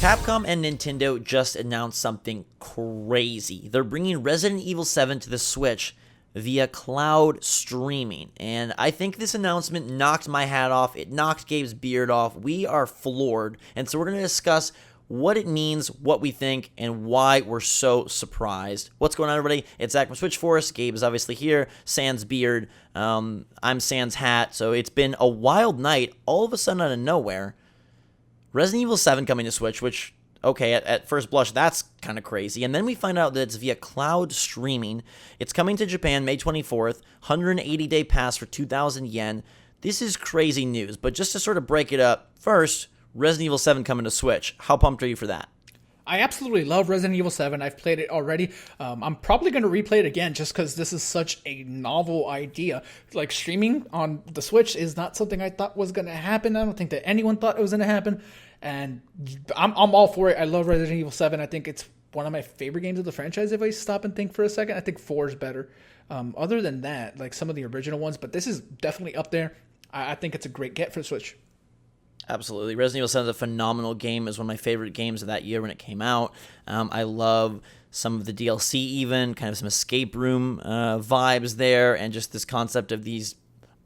Capcom and Nintendo just announced something crazy. They're bringing Resident Evil 7 to the Switch via cloud streaming. And I think this announcement knocked my hat off. It knocked Gabe's beard off. We are floored. And so we're going to discuss what it means, what we think, and why we're so surprised. What's going on, everybody? It's Zach from Switch Force. Gabe is obviously here. Sans beard. I'm Sans hat. So it's been a wild night. All of a sudden, out of nowhere, Resident Evil 7 coming to Switch, which, okay, at first blush, that's kind of crazy. And then we find out that it's via cloud streaming. It's coming to Japan May 24th, 180-day pass for 2,000 yen. This is crazy news. But just to sort of break it up, first, Resident Evil 7 coming to Switch. How pumped are you for that? I absolutely love Resident Evil 7. I've played it already. I'm probably going to replay it again just because this is such a novel idea. Like, streaming on the Switch is not something I thought was going to happen. I don't think that anyone thought it was going to happen. And I'm all for it. I love Resident Evil 7. I think it's one of my favorite games of the franchise if I stop and think for a second. I think 4 is better. Other than that, like some of the original ones. But this is definitely up there. I think it's a great get for the Switch. Absolutely. Resident Evil 7 is a phenomenal game. It was one of my favorite games of that year when it came out. I love some of the DLC even, kind of some escape room vibes there, and just this concept of these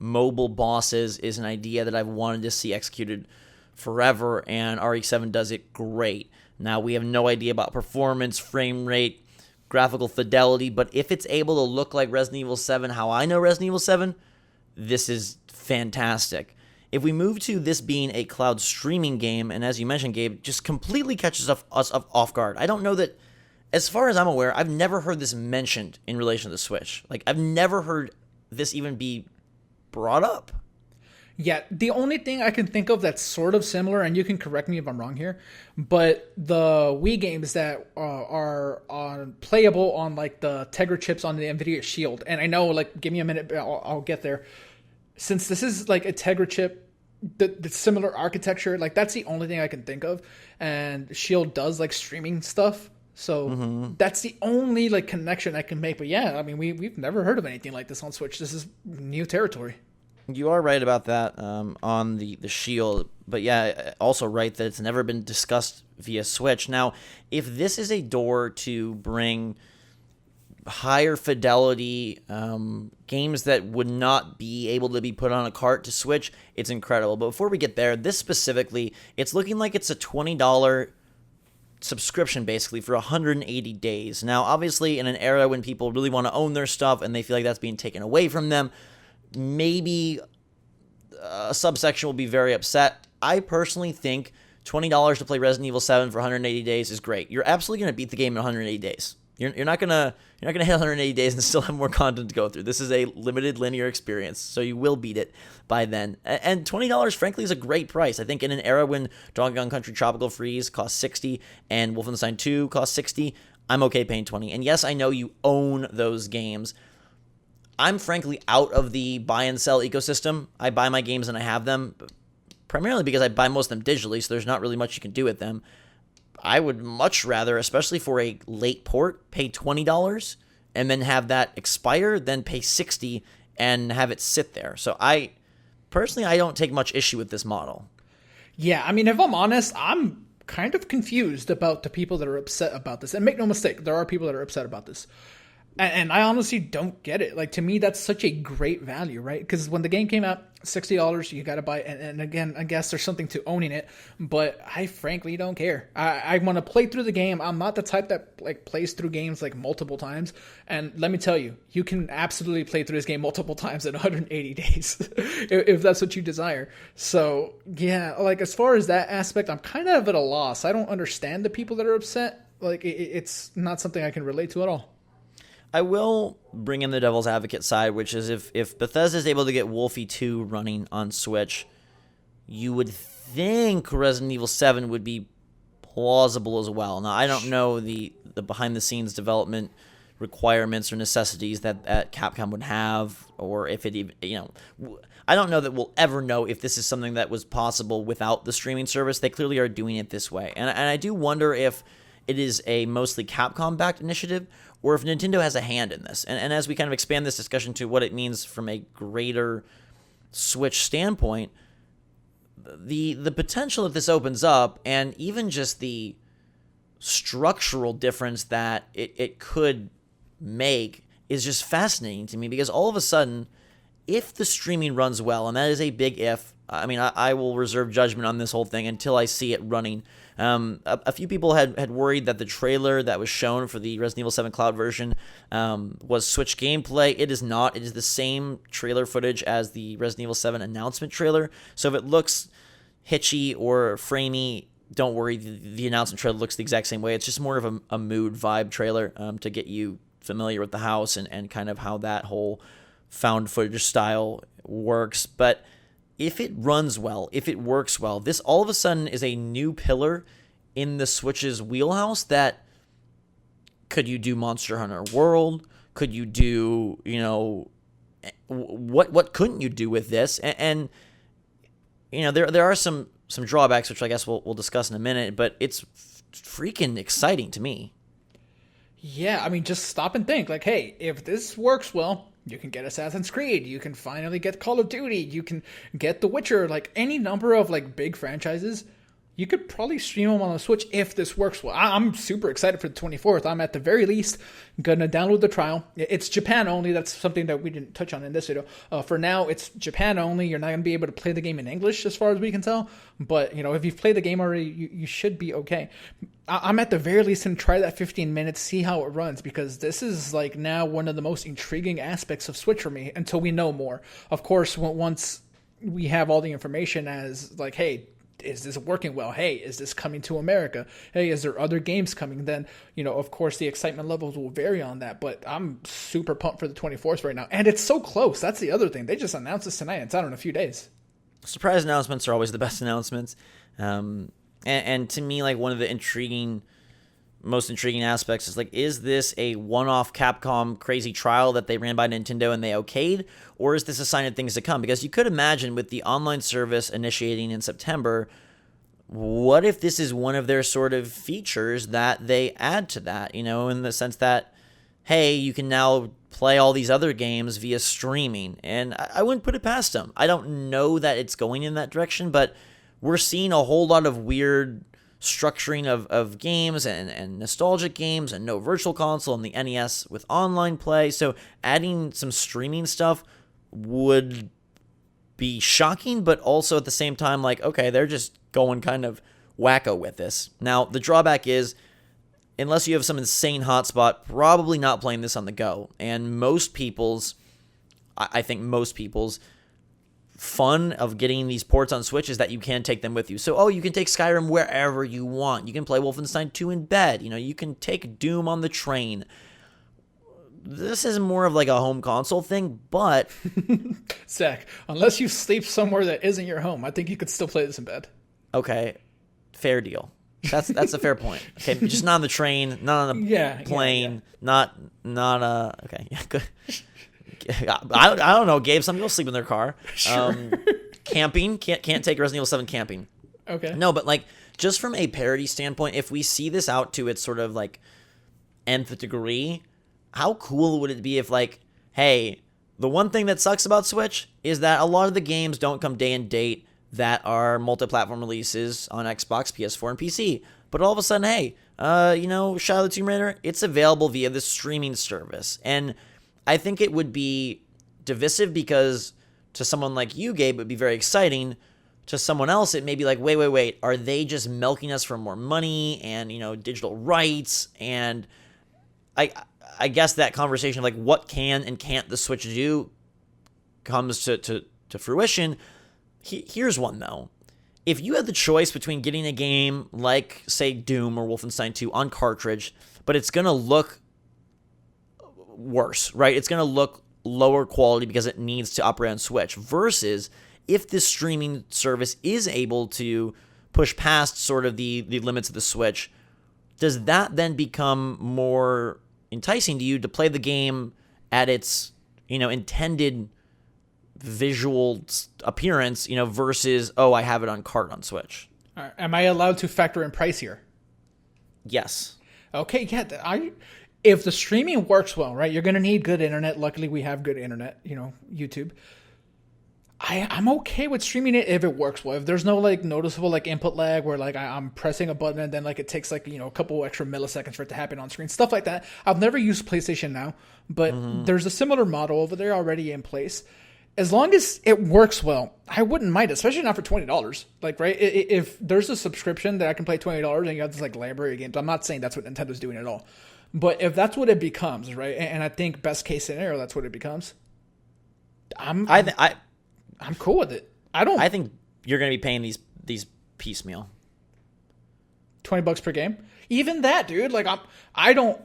mobile bosses is an idea that I've wanted to see executed forever, and RE7 does it great. Now, we have no idea about performance, frame rate, graphical fidelity, but if it's able to look like Resident Evil 7, how I know Resident Evil 7, this is fantastic. If we move to this being a cloud streaming game, and as you mentioned, Gabe, just completely catches us off guard. I don't know that, as far as I'm aware, I've never heard this mentioned in relation to the Switch. Like, I've never heard this even be brought up. Yeah, the only thing I can think of that's sort of similar, and you can correct me if I'm wrong here, but the Wii games that are playable on, like, the Tegra chips on the NVIDIA Shield, and I know, like, give me a minute, I'll get there. Since this is like a Tegra chip, the similar architecture, like that's the only thing I can think of. And Shield does like streaming stuff. So that's the only like connection I can make. But yeah, I mean, we've never heard of anything like this on Switch. This is new territory. You are right about that on the Shield. But yeah, also right that it's never been discussed via Switch. Now, if this is a door to bring higher fidelity games that would not be able to be put on a cart to Switch, it's incredible. But before we get there, this specifically, it's looking like it's a $20 subscription basically for 180 days. Now, obviously, in an era when people really want to own their stuff and they feel like that's being taken away from them, maybe a subsection will be very upset. I personally think $20 to play Resident Evil 7 for 180 days is great. You're absolutely going to beat the game in 180 days. You're not gonna hit 180 days and still have more content to go through. This is a limited linear experience, so you will beat it by then. And $20, frankly, is a great price. I think in an era when Donkey Kong Country Tropical Freeze costs $60 and Wolfenstein 2 costs $60, I'm okay paying $20. And yes, I know you own those games. I'm frankly out of the buy and sell ecosystem. I buy my games and I have them, primarily because I buy most of them digitally, so there's not really much you can do with them. I would much rather, especially for a late port, pay $20 and then have that expire than pay $60 and have it sit there. So I don't take much issue with this model. Yeah, I mean, if I'm honest, I'm kind of confused about the people that are upset about this. And make no mistake, there are people that are upset about this. And I honestly don't get it. Like, to me, that's such a great value, right? Because when the game came out, $60, you got to buy it. And again, I guess there's something to owning it, but I frankly don't care. I want to play through the game. I'm not the type that like plays through games like multiple times. And let me tell you, you can absolutely play through this game multiple times in 180 days if that's what you desire. So yeah, like as far as that aspect, I'm kind of at a loss. I don't understand the people that are upset. Like it's not something I can relate to at all. I will bring in the devil's advocate side, which is if Bethesda is able to get Wolfie 2 running on Switch, you would think Resident Evil 7 would be plausible as well. Now, I don't know the behind-the-scenes development requirements or necessities that Capcom would have, or if it even, I don't know that we'll ever know if this is something that was possible without the streaming service. They clearly are doing it this way. And I do wonder if it is a mostly Capcom-backed initiative, or if Nintendo has a hand in this. And as we kind of expand this discussion to what it means from a greater Switch standpoint, the potential that this opens up, and even just the structural difference that it could make is just fascinating to me, because all of a sudden, if the streaming runs well, and that is a big if, I mean, I will reserve judgment on this whole thing until I see it running. A few people had worried that the trailer that was shown for the Resident Evil 7 Cloud version was Switch gameplay. It is not. It is the same trailer footage as the Resident Evil 7 announcement trailer. So if it looks hitchy or framey, don't worry. The announcement trailer looks the exact same way. It's just more of a mood vibe trailer to get you familiar with the house and kind of how that whole found footage style works. But if it runs well, if it works well, this all of a sudden is a new pillar in the Switch's wheelhouse. That could you do Monster Hunter World? Could you do, what couldn't you do with this? And there are some drawbacks, which I guess we'll discuss in a minute, but it's freaking exciting to me. Yeah, I mean, just stop and think. Like, hey, if this works well, you can get Assassin's Creed, you can finally get Call of Duty, you can get The Witcher, like any number of like big franchises. You could probably stream them on the Switch if this works well. I'm super excited for the 24th. I'm at the very least going to download the trial. It's Japan only. That's something that we didn't touch on in this video. For now, it's Japan only. You're not going to be able to play the game in English as far as we can tell. But, if you've played the game already, you should be okay. I'm at the very least going to try that 15 minutes, see how it runs, because this is like now one of the most intriguing aspects of Switch for me until we know more. Of course, once we have all the information as like, hey, is this working well? Hey, is this coming to America? Hey, is there other games coming? Then, of course, the excitement levels will vary on that. But I'm super pumped for the 24th right now. And it's so close. That's the other thing. They just announced this tonight. It's out in a few days. Surprise announcements are always the best announcements. And to me, like, one of the most intriguing aspects is, like, is this a one-off Capcom crazy trial that they ran by Nintendo and they okayed? Or is this a sign of things to come? Because you could imagine with the online service initiating in September, what if this is one of their sort of features that they add to that, in the sense that, hey, you can now play all these other games via streaming. And I wouldn't put it past them. I don't know that it's going in that direction, but we're seeing a whole lot of weird structuring of games and nostalgic games and no virtual console and the NES with online play. So adding some streaming stuff would be shocking, but also at the same time, like, okay, they're just going kind of wacko with this. Now, the drawback is, unless you have some insane hotspot, probably not playing this on the go. And I think most people's fun of getting these ports on Switch is that you can take them with you. So, you can take Skyrim wherever you want. You can play Wolfenstein 2 in bed. You can take Doom on the train. This is more of like a home console thing, but Zach, unless you sleep somewhere that isn't your home, I think you could still play this in bed. Okay, fair deal. That's a fair point. Okay, just not on the train, not on the plane, not okay, yeah, good. I don't know, Gabe. Some people sleep in their car. Sure. Camping, can't take Resident Evil 7 camping. Okay. No, but like just from a parody standpoint, if we see this out to its sort of like nth degree, how cool would it be if, like, hey, the one thing that sucks about Switch is that a lot of the games don't come day and date that are multi-platform releases on Xbox, PS4, and PC. But all of a sudden, hey, Shadow of the Tomb Raider, it's available via the streaming service. And I think it would be divisive because to someone like you, Gabe, it would be very exciting. To someone else, it may be like, wait, are they just milking us for more money and, digital rights? And I guess that conversation of like what can and can't the Switch do comes to fruition. Here's one, though. If you had the choice between getting a game like, say, Doom or Wolfenstein 2 on cartridge, but it's going to look worse, right? It's going to look lower quality because it needs to operate on Switch, versus if this streaming service is able to push past sort of the limits of the Switch, does that then become more enticing to you to play the game at its, intended visual appearance, versus, I have it on cart on Switch? All right. Am I allowed to factor in price here? Yes. Okay, yeah. If the streaming works well, right, you're going to need good internet. Luckily, we have good internet, YouTube. I'm okay with streaming it if it works well. If there's no like noticeable like input lag where like I'm pressing a button and then like it takes like a couple extra milliseconds for it to happen on screen, stuff like that. I've never used PlayStation Now, but there's a similar model over there already in place. As long as it works well, I wouldn't mind, especially not for $20. Like, right? If there's a subscription that I can play $20 and you have this like library of games, I'm not saying that's what Nintendo's doing at all. But if that's what it becomes, right? And I think best case scenario, that's what it becomes. I'm cool with it. I think you're going to be paying these piecemeal. $20 per game. Even that, dude. Like I don't.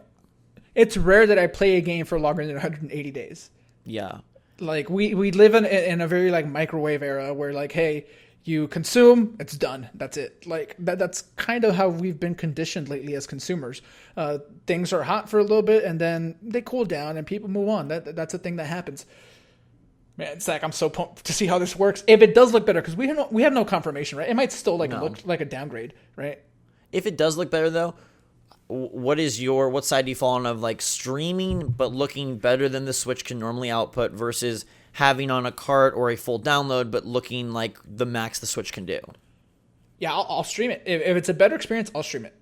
It's rare that I play a game for longer than 180 days. Yeah. Like we live in a very like microwave era where like, hey, you consume, it's done. That's it. Like that's kind of how we've been conditioned lately as consumers. Things are hot for a little bit and then they cool down and people move on. That's a thing that happens. Man, Zach, I'm so pumped to see how this works. If it does look better, because we have no confirmation, right? It might still look like a downgrade, right? If it does look better though, what side do you fall on of like streaming but looking better than the Switch can normally output versus having on a cart or a full download but looking like the max the Switch can do? Yeah, I'll stream it. If it's a better experience, I'll stream it.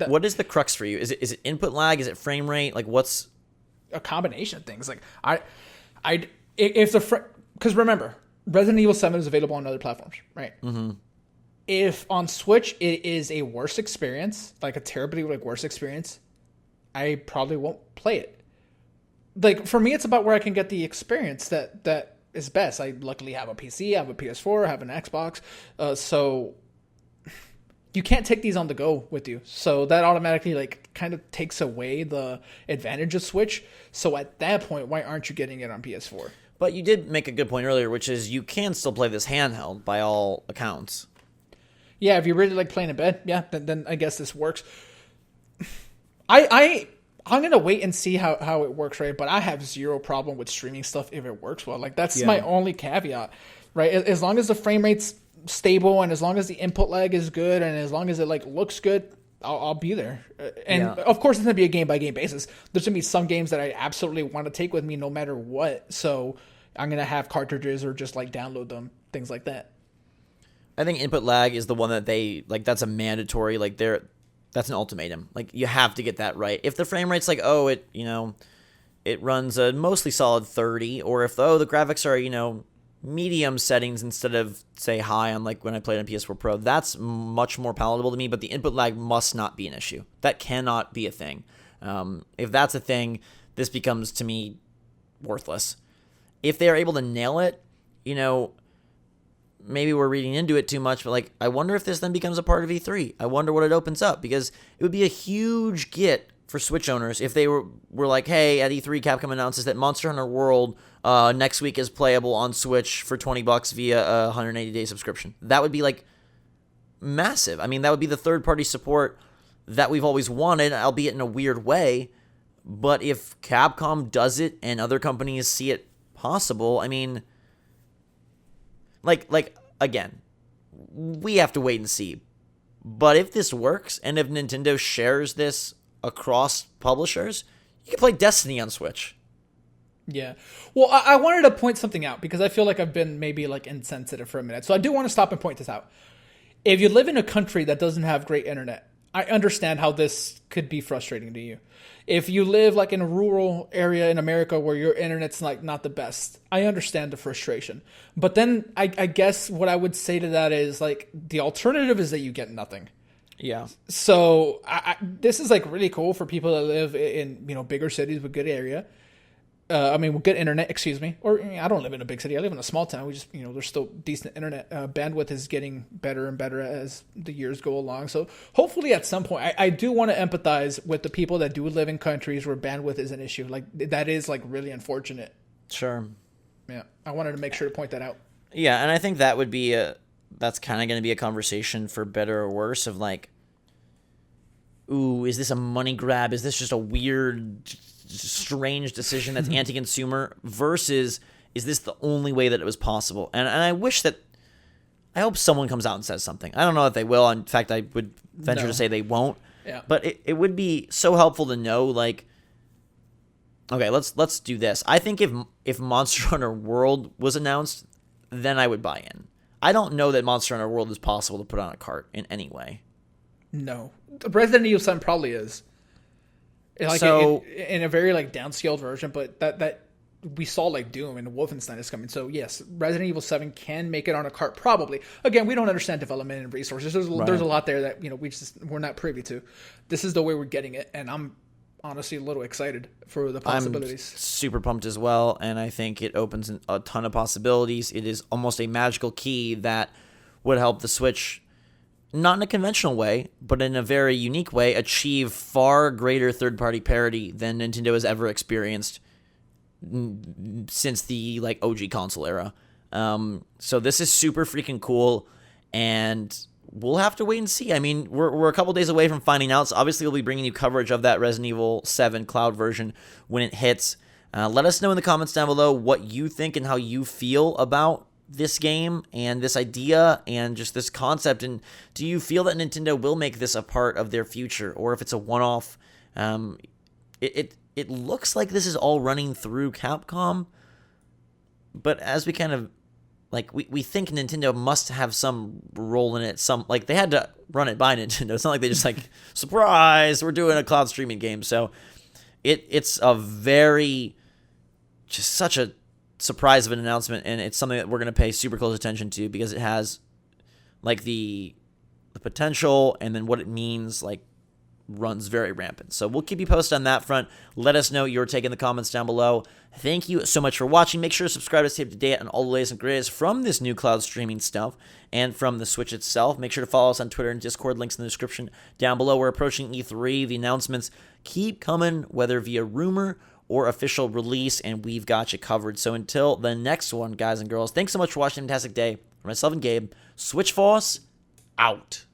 What is the crux for you? Is it input lag? Is it frame rate? Like what's a combination of things? Like because remember, Resident Evil 7 is available on other platforms, right? Mm-hmm. If on Switch it is a worse experience, like a terribly like worse experience, I probably won't play it. Like for me, it's about where I can get the experience that is best. I luckily have a PC, I have a PS4, I have an Xbox, so you can't take these on the go with you. So that automatically like kind of takes away the advantage of Switch. So at that point, why aren't you getting it on PS4? But you did make a good point earlier, which is you can still play this handheld by all accounts. Yeah, if you really like playing in bed, yeah, then I guess this works. I'm gonna wait and see how it works, right? But I have zero problem with streaming stuff if it works well. Like that's my only caveat, right? As long as the frame rate's stable and as long as the input lag is good and as long as it like looks good, I'll be there. And of course, it's gonna be a game by game basis. There's gonna be some games that I absolutely want to take with me no matter what. So I'm gonna have cartridges or just like download them, things like that. I think input lag is the one that they like. That's a mandatory. Like that's an ultimatum. Like you have to get that right. If the frame rate's like, oh, it runs a mostly solid 30, or if the graphics are medium settings instead of say high on like when I played on PS4 Pro, that's much more palatable to me. But the input lag must not be an issue. That cannot be a thing. If that's a thing, this becomes to me worthless. If they are able to nail it, maybe we're reading into it too much, but like, I wonder if this then becomes a part of E3. I wonder what it opens up, because it would be a huge get for Switch owners if they were like, hey, at E3, Capcom announces that Monster Hunter World next week is playable on Switch for $20 via a 180-day subscription. That would be like massive. I mean, that would be the third-party support that we've always wanted, albeit in a weird way. But if Capcom does it and other companies see it possible, I mean, like again, we have to wait and see. But if this works, and if Nintendo shares this across publishers, you can play Destiny on Switch. Yeah. Well, I wanted to point something out because I feel like I've been maybe like insensitive for a minute. So I do want to stop and point this out. If you live in a country that doesn't have great internet, I understand how this could be frustrating to you. If you live like in a rural area in America where your internet's like not the best, I understand the frustration. But then I guess what I would say to that is like the alternative is that you get nothing. Yeah. So this is like really cool for people that live in bigger cities with good area. With good internet, excuse me. Or I don't live in a big city. I live in a small town. We just, there's still decent internet. Bandwidth is getting better and better as the years go along. So hopefully at some point, I do want to empathize with the people that do live in countries where bandwidth is an issue. Like that is like really unfortunate. Sure. Yeah. I wanted to make sure to point that out. Yeah. And I think that would be that's kind of going to be a conversation for better or worse of like, ooh, is this a money grab? Is this just a weird, strange decision that's anti-consumer versus is this the only way that it was possible? And I hope someone comes out and says something. I don't know if they will. In fact, I would venture to say they won't. Yeah. But it would be so helpful to know, like, okay, let's do this. I think if Monster Hunter World was announced, then I would buy in. I don't know that Monster Hunter World is possible to put on a cart in any way. No. Resident Evil 7 probably is. Like So- in a very like downscaled version, but that we saw like Doom and Wolfenstein is coming. So yes, Resident Evil 7 can make it on a cart probably. Again, we don't understand development and resources. There's a lot there that we're not privy to. This is the way we're getting it, and I'm honestly a little excited for the possibilities. I'm super pumped as well, and I think it opens a ton of possibilities. It is almost a magical key that would help the Switch, not in a conventional way, but in a very unique way, achieve far greater third-party parity than Nintendo has ever experienced since the like OG console era. So this is super freaking cool, and we'll have to wait and see. I mean, we're a couple days away from finding out. So obviously, we'll be bringing you coverage of that Resident Evil 7 cloud version when it hits. Let us know in the comments down below what you think and how you feel about this game and this idea and just this concept. And do you feel that Nintendo will make this a part of their future, or if it's a one-off? It looks like this is all running through Capcom, but as we kind of like, we think Nintendo must have some role in it. Like they had to run it by Nintendo. It's not like they just like, surprise, we're doing a cloud streaming game. So it's a very, just such a surprise of an announcement, and it's something that we're going to pay super close attention to because it has like the potential, and then what it means like runs very rampant. So we'll keep you posted on that front. Let us know your take in the comments down below. Thank you so much for watching. Make sure to subscribe to stay up to date on all the latest and greatest from this new cloud streaming stuff and from the Switch itself. Make sure to follow us on Twitter and Discord. Links in the description down below. We're approaching E3. The announcements keep coming, whether via rumor or official release, and we've got you covered. So until the next one, guys and girls, thanks so much for watching. Fantastic day. For myself and Gabe, Switch Force, out.